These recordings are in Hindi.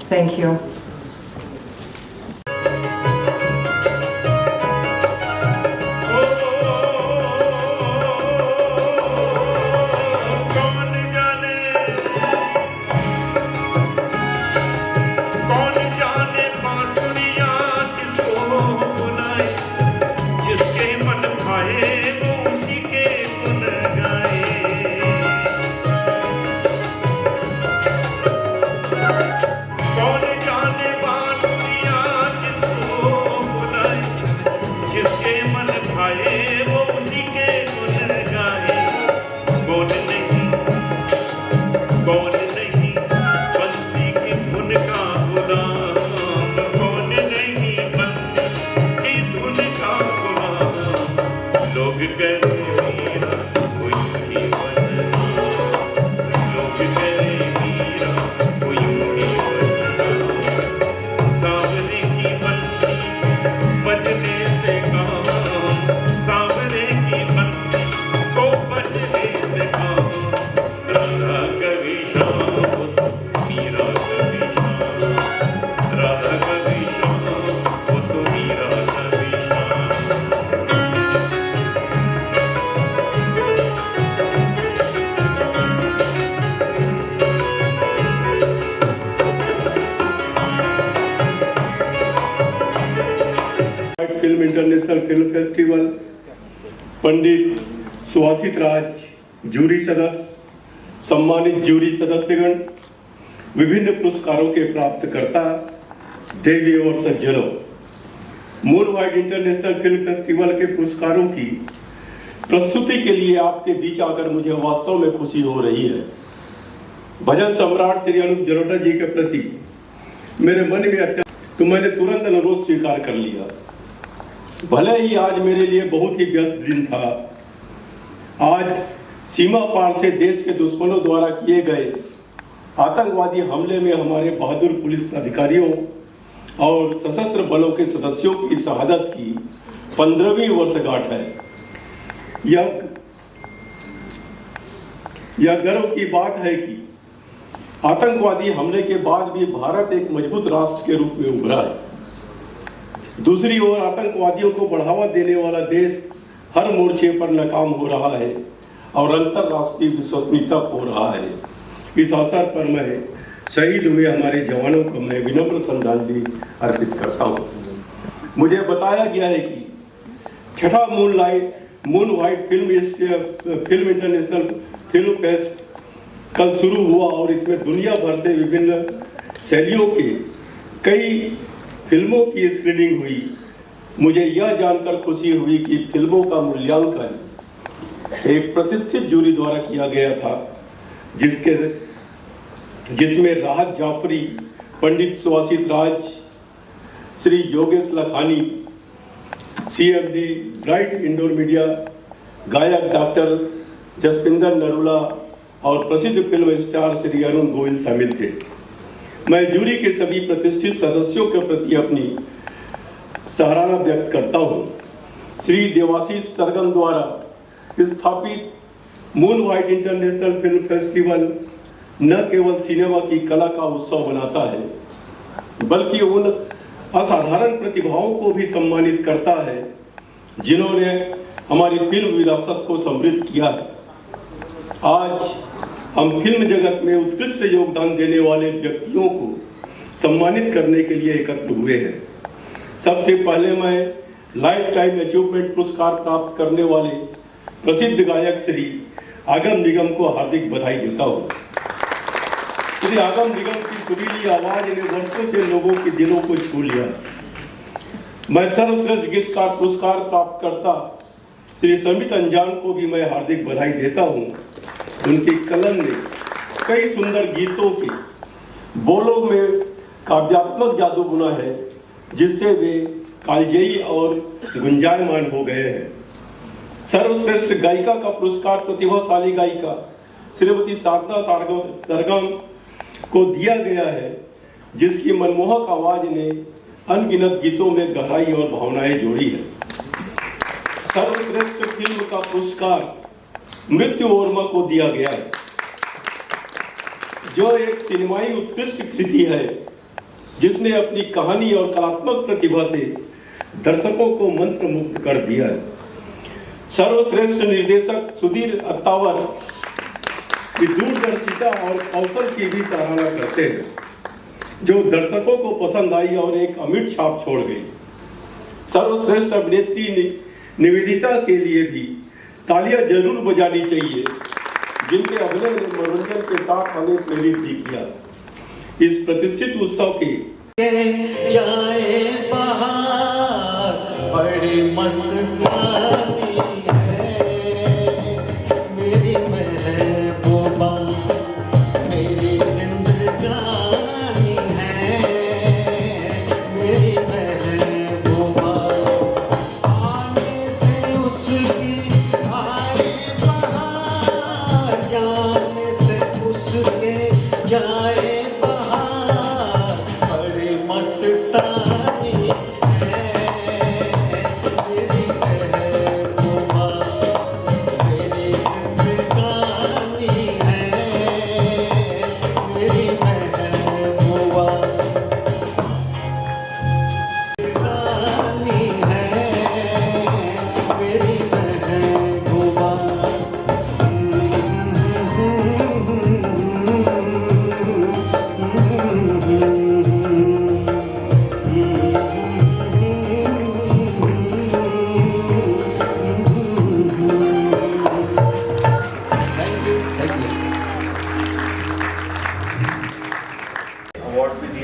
Thank you. Film international film festival, Pandit Suhasit Raj jury सदस्य, सम्मानित जूरी सदस्यगण, विभिन्न पुरस्कारों के प्राप्तकर्ता, देवी और सज्जनों, moon white international film festival के पुरस्कारों की प्रस्तुति के लिए आपके बीच आकर मुझे वास्तव में खुशी हो रही है। भजन सम्राट श्री अनूप जलोटा जी के प्रति मेरे मन में तो मैंने तुरंत अनुरोध स्वीकार कर लिया। भले ही आज मेरे लिए बहुत ही व्यस्त दिन था। आज सीमा पार से देश के दुश्मनों द्वारा किए गए आतंकवादी हमले में हमारे बहादुर पुलिस अधिकारियों और सशस्त्र बलों के सदस्यों की शहादत की 15वीं वर्षगांठ है। यह गर्व की बात है कि आतंकवादी हमले के बाद भी भारत एक मजबूत राष्ट्र के रूप में उभरा है। दूसरी ओर आतंकवादियों को बढ़ावा देने वाला देश हर मोर्चे पर नाकाम हो रहा है और अंतरराष्ट्रीय विश्वसनीयता खो रहा है। इस अवसर पर मैं शहीद हुए हमारे जवानों को मैं विनम्र श्रद्धांजलि अर्पित करता हूँ। मुझे बताया गया है कि छठा moon white film international film fest कल शुरू हुआ और इसमें दुनिया भर से विभिन्न शैलियों के कई फिल्मों की स्क्रीनिंग हुई। मुझे यह जानकर खुशी हुई कि फिल्मों का मूल्यांकन एक प्रतिष्ठित जूरी द्वारा किया गया था, जिसमें Rahat Jafri, Pandit Suhasit Raj, Shri Yogesh Lakhani, CMD bright Indore media, गायक डॉक्टर जसपिंदर नरूला और प्रसिद्ध फिल्म स्टार श्री अरुण गोयल शामिल थे। मैं जूरी के सभी प्रतिष्ठित सदस्यों के प्रति अपनी सराहना व्यक्त करता हूं। श्री देवाशीष सरगम द्वारा स्थापित moon white international film festival न केवल सिनेमा की कला का उत्सव मनाता है, बल्कि उन असाधारण प्रतिभाओं को भी सम्मानित करता है जिन्होंने हमारी फिल्म विरासत को समृद्ध किया है। आज हम फिल्म जगत में उत्कृष्ट योगदान देने वाले व्यक्तियों को सम्मानित करने के लिए एकत्र हुए हैं। सबसे पहले मैं लाइफ टाइम अचीवमेंट पुरस्कार प्राप्त करने वाले प्रसिद्ध गायक श्री आगम निगम को हार्दिक बधाई देता हूँ। श्री आगम निगम की सुरीली आवाज ने वर्षों से लोगों के दिलों को छू लिया। मैं सर्वश्रेष्ठ गीतकार पुरस्कार प्राप्त करता श्री समित अंजान को भी मैं हार्दिक बधाई देता हूँ। उनकी कलम ने कई सुंदर गीतों के बोलों में काव्यात्मक जादू बुना है, जिससे वे कालजयी और गुंजायमान हो गए हैं। सर्वश्रेष्ठ गायिका का पुरस्कार प्रतिभाशाली गायिका श्रीमती साधना सरगम को दिया गया है, जिसकी मनमोहक आवाज ने अनगिनत गीतों में गहराई और भावनाएं जोड़ी है। सर्वश्रेष्ठ फिल्म का पुरस्कार मृत्यु वर्मा को दिया गया है, जो एक सिनेमाई उत्कृष्ट कृति है जिसने अपनी कहानी और कलात्मक प्रतिभा से दर्शकों को मंत्रमुग्ध कर दिया। सर्वश्रेष्ठ निर्देशक सुधीर अत्तावर की दूरदर्शिता और कौशल की भी सराहना करते हैं, जो दर्शकों को पसंद आई और एक अमिट छाप छोड़ गई। सर्वश्रेष्ठ अभिनेत्री निवेदिता के लिए भी तालियां जरूर बजानी चाहिए, जिनके अभिनय ने मनोरंजन के साथ हमें प्रेरित भी किया। इस प्रतिष्ठित उत्सव के जाए बहार बड़ी मस्तानी है मेरी महबूबा, मेरी जिंदगानी है मेरी महबूबा। आने से उसकी आए बहार, जाने से उसके जाए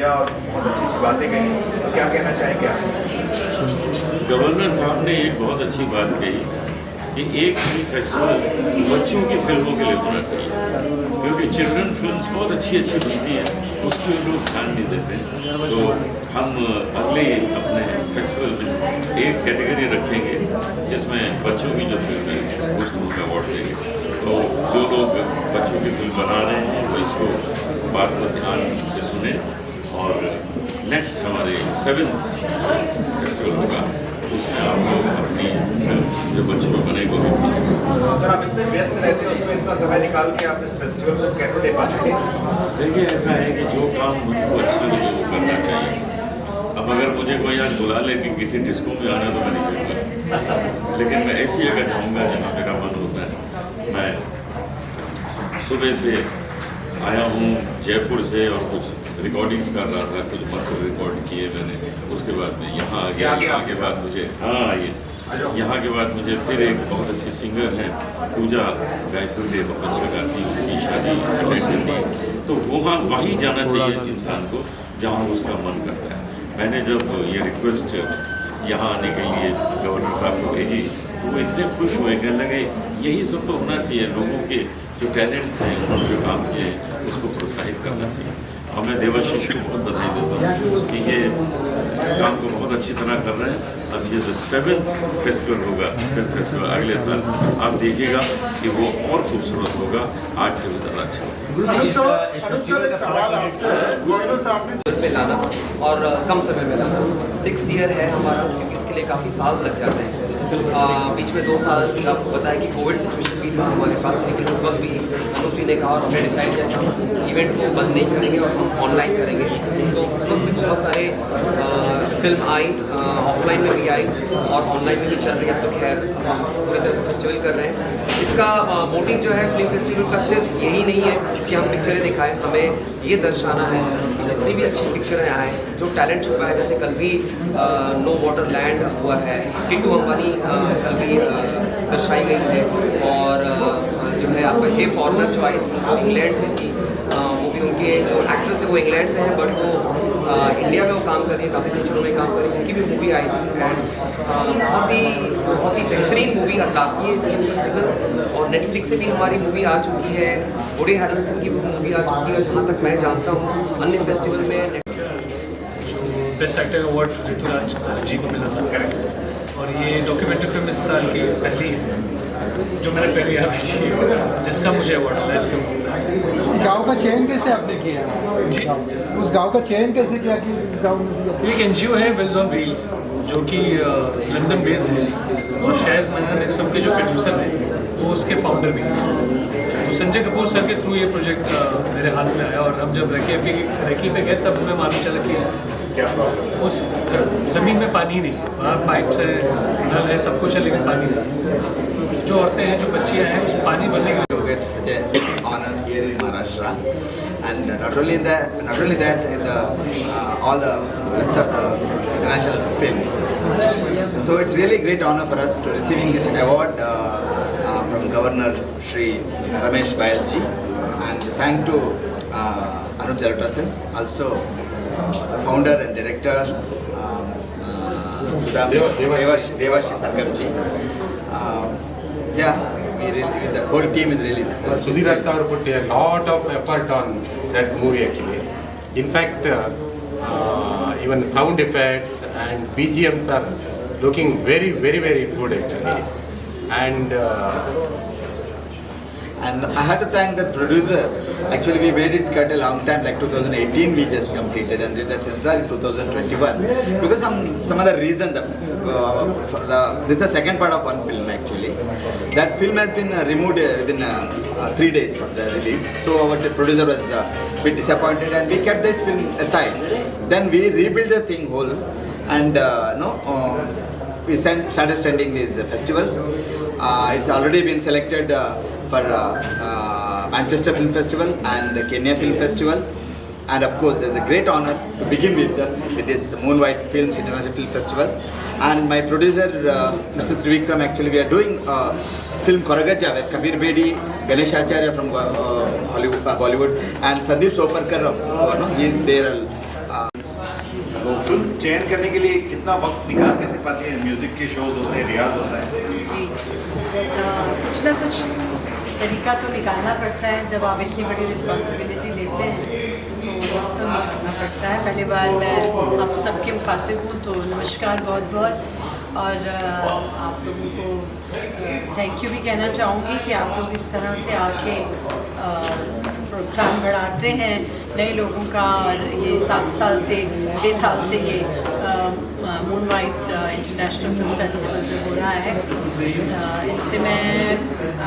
और बहुत अच्छी अच्छी बातें कही, तो क्या कहना चाहेंगे आप? गवर्नर साहब ने एक बहुत अच्छी बात कही कि एक फिल्म फेस्टिवल बच्चों की फिल्मों के लिए होना चाहिए, क्योंकि चिल्ड्रन फिल्म्स बहुत अच्छी अच्छी बनती हैं, उसको लोग ध्यान नहीं देते। तो हम अगले अपने फेस्टिवल में एक कैटेगरी रखेंगे जिसमें बच्चों की जो फिल्में हैं उसको अवार्ड देंगे। तो जो लोग बच्चों की फिल्म बना रहे हैं वो इसको बात को ध्यान से सुने, और नेक्स्ट हमारे 7th फेस्टिवल होगा, उसमें आप लोग अपनी फिल्म जो बच्चों को बने को भी। सर, आप इतने व्यस्त रहते हैं, उसमें इतना समय निकाल के आप इस फेस्टिवल को कैसे दे पाते हैं? देखिए, ऐसा है कि जो काम मुझको अच्छा लगे वो करना चाहिए। अब अगर मुझे कोई आज बुला ले कि किसी डिस्को में आना, तो मैं नहीं करूँगा, लेकिन मैं ऐसी जगह जाऊँगा जहाँ मेरा मन होता है। मैं सुबह से आया हूँ जयपुर से और कुछ रिकॉर्डिंग्स कर रहा था, कुछ मंत्र रिकॉर्ड किए मैंने, उसके बाद में यहाँ आ गया। यहाँ के बाद मुझे यहाँ के बाद मुझे फिर एक बहुत अच्छी सिंगर हैं पूजा गायत्री, बहुत अच्छा गाती है, उनकी शादी अटेंड करनी, तो वहीं जाना चाहिए इंसान को जहाँ उसका मन करता है। मैंने जब ये रिक्वेस्ट यहाँ आने के लिए गवर्नर साहब को भेजी तो वो इतने खुश हुए, कहने लगे यही सब तो होना चाहिए, लोगों के जो टैलेंट्स हैं, उन्होंने जो काम किए हैं उसको प्रोत्साहित करना चाहिए। और मैं देवाशीष को बहुत बधाई देता हूँ कि ये इस काम को बहुत अच्छी तरह कर रहे हैं। अब ये जो 7th फेस्टिवल होगा, फिल्म फेस्टिवल अगले साल, आप देखिएगा कि वो और खूबसूरत होगा, आज से भी ज़्यादा अच्छा होगा। लाना और कम समय में लाना 6th ईयर है हमारा, क्योंकि इसके लिए काफ़ी साल लग जाते हैं। बीच में 2 साल आपको पता है कि कोविड सिचुएशन भी था हमारे पास, लेकिन उस वक्त भी अनुज जी ने कहा और हमने डिसाइड किया कि हम इवेंट को बंद नहीं करेंगे और हम ऑनलाइन करेंगे। तो उस वक्त भी बहुत सारे फिल्म आई, ऑफलाइन में भी आई और ऑनलाइन में भी चल रही है। तो खैर हम पूरे तरह फेस्टिवल कर रहे हैं। इसका मोटिव जो है फिल्म फेस्टिवल का सिर्फ यही नहीं है कि हम पिक्चरें दिखाएं, हमें ये दर्शाना है कि जितनी भी अच्छी पिक्चरें आएँ, जो टैलेंट छुपा है, जैसे कल भी नो वाटर लैंड हुआ है, टीटू अंबानी कल भी दर्शाई गई है, और जो है आपका हे फॉरनर जो आई थी, जो इंग्लैंड से थी, वो भी उनके जो एक्ट्रेस है वो इंग्लैंड से हैं, बट वो इंडिया में वो काम कर रही है, काफ़ी पिक्चरों में काम कर रही है, उनकी भी मूवी आई थी। एंड बहुत ही बेहतरीन मूवी अटलाती है फिल्म फेस्टिवल। और नेटफ्लिक्स से भी हमारी मूवी आ चुकी है, वुडी हैरिसन की मूवी आ चुकी है, जहाँ तक मैं जानता हूँ अन्य फेस्टिवल में बेस्ट एक्टर अवार्ड ऋतुराज जी को मिला था। और ये डॉक्यूमेंट्री फिल्म इस साल की पहली है जो मैंने पहले यहाँ भेजी, जिसका मुझे अवार्ड मिला इस फिल्म। गाँव का चयन कैसे आपने किया जी, उस गाँव का चयन कैसे किया कि इस गाँव में? एक NGO है वेल्स ऑन व्हील्स, जो कि लंदन बेस्ड है, और शहज़ मेनन इस फिल्म के जो प्रोड्यूसर हैं वो उसके फाउंडर भी हैं। उससे संजय कपूर सर के थ्रू ये प्रोजेक्ट मेरे हाथ में आया और हम जब रेकी पे गए तब हमें मालूम चला कि क्या प्रॉब्लम? उस ज़मीन में पानी नहीं, वहाँ पाइप्स है, नल है, सब कुछ है, लेकिन पानी नहीं। जो औरतें हैं, जो बच्चियाँ हैं, उस पानी भरने के To get such an honor here in Maharashtra, and not only that, in the all the rest of the international films. So it's really great honor for us to receiving this award from Governor Shri Ramesh Bayalji, and thank to Anup Jalota sir, also the founder and director Devashi Sargamji. Yeah. The whole team is really Sudhir Attar put a lot of effort on that movie actually. In fact, even sound effects and BGMs are looking very good actually. And I had to thank the producer. Actually, we made it quite a long time, like 2018 we just completed and did that censor in 2021. Because some other reason, this is the second part of one film actually. That film has been removed within 3 days of the release. So our producer was a bit disappointed and we kept this film aside. Then we rebuilt the thing whole and we started sending these festivals. It's already been selected for Manchester Film Festival and Kenya Film Festival, and of course it's a great honor to begin with this Moonlight Films International Film Festival. And my producer Mr. Trivikram, actually we are doing film Koragaja where Kabir Bedi, Ganesh Acharya from Bollywood and Sandeep Soparkar of they are तो फिल्म चयन करने के लिए कितना वक्त निकाल कैसे पाते हैं? म्यूजिक के शोज होते हैं, रियाज होता है। जी कुछ ना कुछ तरीका तो निकालना पड़ता है। जब आप इतनी बड़ी रिस्पॉन्सिबिलिटी लेते हैं तो वक्त तो निकालना पड़ता है। पहली बार मैं आप सबके मुखातिब हूँ तो नमस्कार बहुत बहुत, और आप लोगों को थैंक यू भी कहना चाहूँगी कि आप लोग इस तरह से आके प्रोत्साहन बढ़ाते हैं नए लोगों का। और ये 6 साल से ये मूनलाइट इंटरनेशनल फिल्म फेस्टिवल जो हो रहा है, इनसे मैं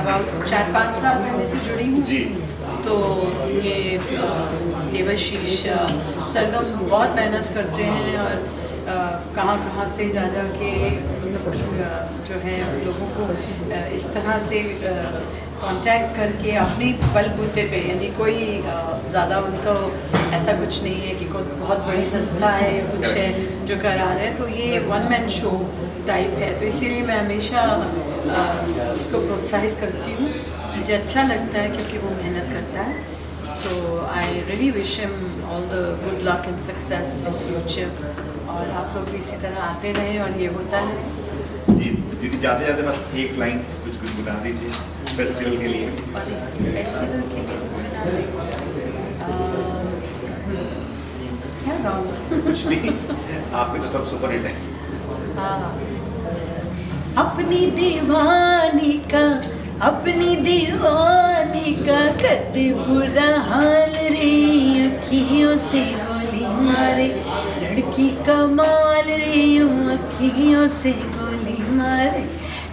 अबाउट 4-5 साल पहले से जुड़ी हूँ। तो ये देवाशीष सरगम बहुत मेहनत करते हैं और कहाँ से जा के जो है लोगों को इस तरह से कांटेक्ट करके अपने बलबूते पे, यानी कोई ज़्यादा उनको ऐसा कुछ नहीं है कि कोई बहुत बड़ी संस्था है या कुछ है जो करा रहे हैं। तो ये वन मैन शो टाइप है, तो इसीलिए मैं हमेशा इसको प्रोत्साहित करती हूँ। मुझे अच्छा लगता है क्योंकि वो मेहनत करता है। तो I really wish him all the good luck and success in future, और आप लोग भी इसी तरह आते रहें और ये होता है। जी दीदी, जाते जाते बस एक लाइन कुछ बता दीजिए फेस्टिवल के लिए। फेस्टिवल के लिए क्या गाऊँ? कुछ भी, आपके तो सब सुपर हिट है। हाँ, अपनी दीवानी का कद बुरा हाल रे, अखियों से गोली मारे लड़की कमाल रे, अखियों से गोली मारे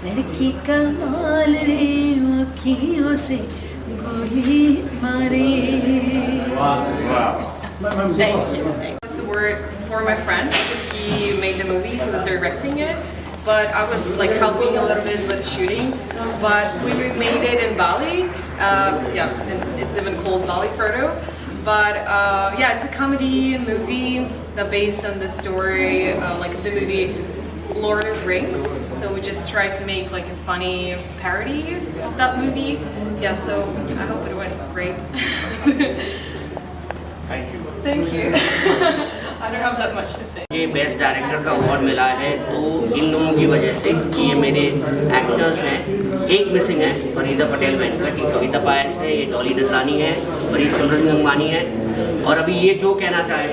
लड़की कमाल रे, अखियों से गोली मारे। Thank you. This award for my friend because he made the movie, he was directing it, but I was like helping a little bit with shooting. But we made it in Bali. Yeah, it's even called Bali Photo. But yeah, it's a comedy movie that based on the story like the movie Lord of the Rings. So we just tried to make like a funny parody of that movie. Yeah, so I hope it went great. Thank you. Thank you. I don't have that much to say. ये बेस्ट डायरेक्टर का अवार्ड मिला है तो इन लोगों की वजह से कि ये मेरे एक्टर्स हैं। एक मिसिंग है, फरीदा पटेल वेंकट, ये कविता पायस है, ये डॉली ददलानी है और ये सिमरन गंगवानी है। और अभी ये जो कहना चाहे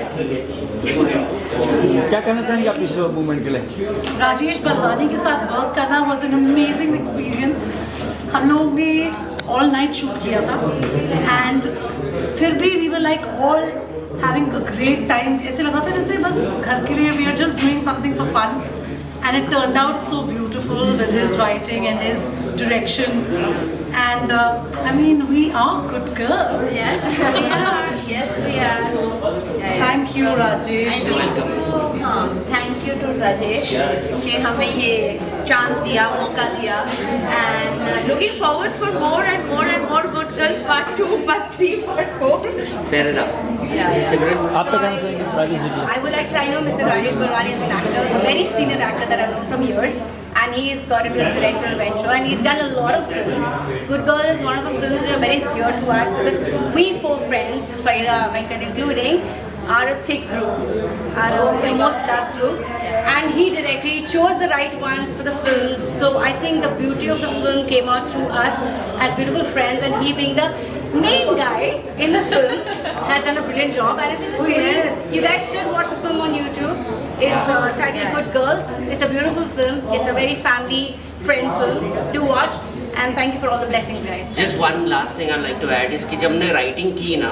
क्या कहना चाहेंगे आप इस मूवमेंट के लिए? राजेश बलवानी के साथ वर्क करना वॉज एन अमेजिंग एक्सपीरियंस। हम लोग ने ऑल नाइट शूट किया था एंड फिर भी we were like all having a great time. ऐसे लगा था जैसे बस घर के लिए we are just doing something for fun and it turned out so beautiful with his writing and his direction. and I mean we are good girls. Yes, we are. Yes, we are. Thank you, Rajesh. हाँ, थैंक यू टू राजेश कि हमें ये चांस दिया, मौका दिया, and looking forward for more and more and more good girls part 2, part 3, part 4. Fair enough. आप क्या कहना चाहेंगे राजेश जी के लिए? I would like to say I know Mr. Rajesh Barwani is an actor, a very senior actor that I've known from years, and he's got into his directorial venture and he's done a lot of films. Good Girl is one of the films that are very dear to us because we 4 friends, Faida, Venkat including, are a thick group, are a most loved group, and he directed, he chose the right ones for the films. So I think the beauty of the film came out through us as beautiful friends, and he being the main guy in the film has done a brilliant job. And I think the series, you guys should watch the film on YouTube. It's titled Good Girls. It's a beautiful film. It's a very family friend film. Do watch. And thank you for all the blessings, guys. Just one last thing I'd like to add is कि जब हमने राइटिंग की ना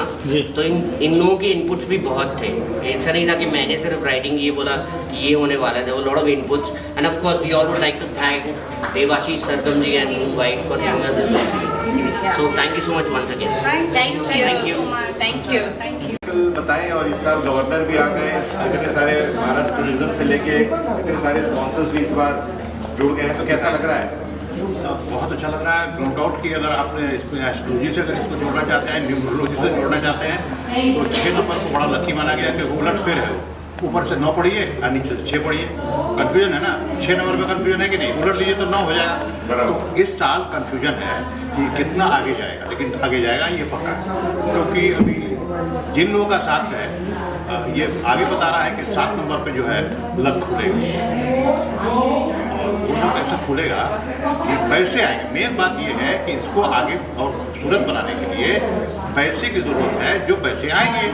तो इन लोगों के इनपुट्स भी बहुत थे. ऐसा नहीं था कि मैंने सिर्फ राइटिंग ये बोला ये होने वाला था. Lot of inputs and of course we all would like to thank Devashish Sargam ji and wife for giving us this opportunity. So thank you so much once again. Thank you. बताएं, और इस साल गवर्नर भी आ गए, इतने सारे महाराष्ट्र टूरिज्म से लेके इतने सारे स्पॉन्सर्स भी इस बार जुड़ गए हैं, तो कैसा लग रहा है? बहुत अच्छा लग रहा है. नो डाउट कि अगर आपने इसको एस्ट्रोलॉजी से अगर इसको जोड़ना चाहते हैं, न्यूमरोलॉजी से जोड़ना चाहते हैं, तो 6 नंबर को बड़ा लकी माना गया कि उलट फिर है. ऊपर से 9 पढ़िए और नीचे से 6 पढ़िए. कन्फ्यूजन है ना, 6 नंबर में कन्फ्यूजन है कि नहीं, उलट लीजिए तो 9 हो जाएगा. तो इस साल कन्फ्यूजन है कि कितना आगे जाएगा, लेकिन आगे जाएगा ये पक्का है. क्योंकि अभी जिन लोगों का साथ है ये आगे बता रहा है कि 7 नंबर पे जो है लक खुलेगा, और वो लोग ऐसा खुलेगा कि पैसे आएंगे. मेन बात ये है कि इसको आगे और खूबसूरत बनाने के लिए पैसे की ज़रूरत है. जो पैसे आएंगे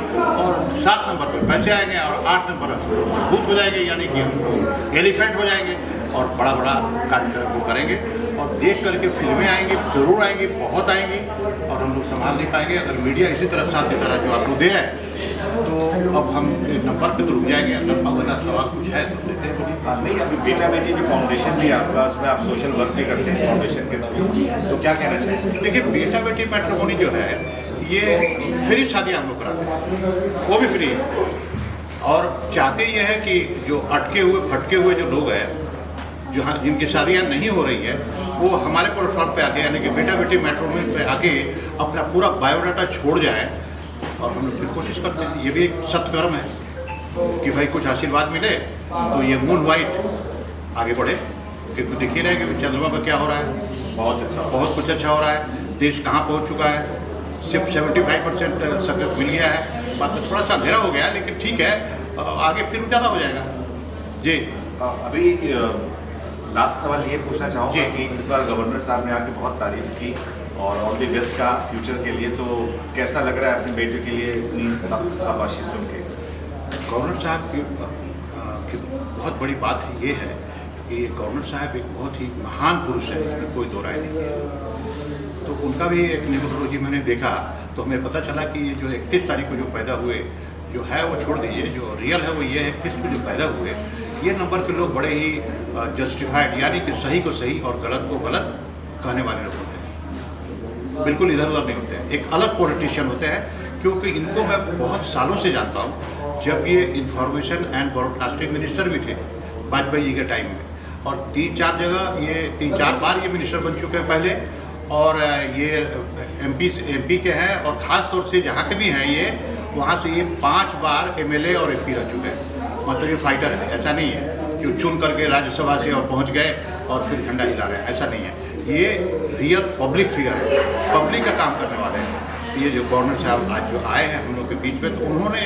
और 7 नंबर पर पैसे आएंगे और 8 नंबर मजबूत हो जाएंगे, यानी कि हम एलिफेंट हो जाएंगे और बड़ा बड़ा कार्यक्रम को करेंगे. और देख करके फिल्में आएंगी, ज़रूर आएंगी, बहुत आएंगी, और हम लोग संभाल नहीं पाएंगे. अगर मीडिया इसी तरह साथ देता रहा जो आप लोग दे रहे हैं, तो अब हम नंबर पे तो रुक जाएंगे. अगर अगला सवाल कुछ है तो देते हैं. नहीं, अभी बेटा बेटी जो फाउंडेशन भी आपका, उसमें आप सोशल वर्क भी करते हैं फाउंडेशन के थ्रू, तो क्या कहना चाहिए? देखिए, बेटा बेटी मैट्रिमोनी जो है ये फ्री शादी हम लोग कराते हैं, वो भी फ्री है. और चाहते ये है कि जो अटके हुए भटके हुए जो लोग हैं, जो जिनकी शादियाँ नहीं हो रही है, वो हमारे प्लेटफॉर्म पे आके, यानी कि बेटा बेटी मैट्रिमोनी पे आके अपना पूरा बायोडाटा छोड़ जाए. और हम लोग फिर कोशिश करते हैं, ये भी एक सत्कर्म है कि भाई कुछ आशीर्वाद मिले तो ये मून वाइट आगे बढ़े. क्योंकि दिख ही रहा है कि चंद्रमा पर क्या हो रहा है, बहुत कुछ अच्छा हो रहा है. देश कहाँ पहुँच चुका है, सिर्फ 75% सक्सेस मिल गया है. बात में थोड़ा सा अंधेरा हो गया, लेकिन ठीक है, आगे फिर ज़्यादा हो जाएगा. जी, अभी लास्ट सवाल ये पूछना चाहूँगा कि इस बार गवर्नर साहब ने आके बहुत तारीफ की और ऑल द बेस्ट का फ्यूचर के लिए, तो कैसा लग रहा है अपने बेटे के लिए शाबाशी सुन के? गवर्नर साहब की बहुत बड़ी बात ये है कि गवर्नर साहब एक बहुत ही महान पुरुष है, इसमें कोई दो राय नहीं है. तो उनका भी एक न्यूमरोलॉजी मैंने देखा तो हमें पता चला कि ये जो 31 तारीख को जो पैदा हुए जो है वो छोड़ दीजिए, जो रियल है वो ये है 31 को जो पैदा हुए, ये नंबर के लोग बड़े ही जस्टिफाइड, यानी कि सही को सही और गलत को गलत कहने वाले लोग होते हैं. बिल्कुल इधर उधर नहीं होते हैं, एक अलग पॉलिटिशियन होते हैं. क्योंकि इनको मैं बहुत सालों से जानता हूँ, जब ये इंफॉर्मेशन एंड ब्रॉडकास्टिंग मिनिस्टर भी थे वाजपेयी जी के टाइम में, और 3-4 जगह ये 3-4 बार ये मिनिस्टर बन चुके हैं पहले. और ये एमपी के हैं, और ख़ास तौर से जहाँ के भी हैं ये, वहाँ से ये 5 बार MLA और MP रह चुके हैं. मतलब ये फाइटर है, ऐसा नहीं है कि चुन करके राज्यसभा से और पहुँच गए और फिर झंडा हिला रहे हैं, ऐसा नहीं है. ये रियल पब्लिक फिगर है, पब्लिक का काम करने वाले हैं. ये जो गवर्नर साहब आज जो आए हैं हम लोग के बीच में, तो उन्होंने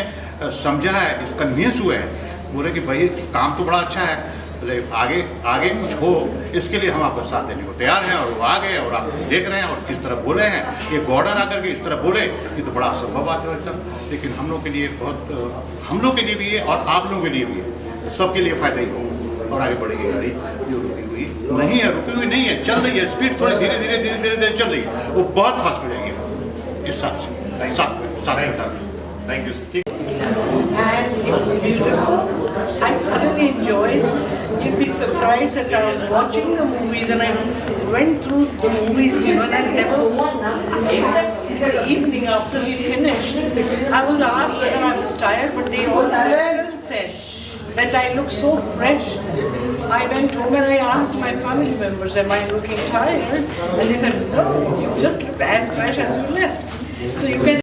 समझा है, इस कन्विंस हुए हैं, बोले कि भाई काम तो बड़ा अच्छा है, आगे कुछ हो, इसके लिए हम आपका साथ देने को तैयार हैं. और वो आ गए और आप देख रहे हैं और किस तरह बोले हैं. ये गवर्नर आकर के इस तरह बोले, ये तो बड़ा असंभव बात है सब. लेकिन हम लोग के लिए बहुत, हम लोग के लिए भी है और आप लोगों के लिए भी है, सबके लिए फ़ायदा ही हो. और आगे बढ़ेगी गाड़ी, जो रुकी हुई नहीं है, रुकी हुई नहीं है, चल रही है. स्पीड थोड़ी धीरे धीरे चल रही है, वो बहुत फास्ट हो जाएगी इस साल से, 7 साल से. Thank you. And it's beautiful. I thoroughly enjoyed. you'd be surprised that I was watching the movies and I went through the movies, you know, and I never, the evening after we finished, I was asked whether I was tired, but they all said that I look so fresh. I went home and I asked my family members, am I looking tired? And they said, no, you just look as fresh as you left. So you can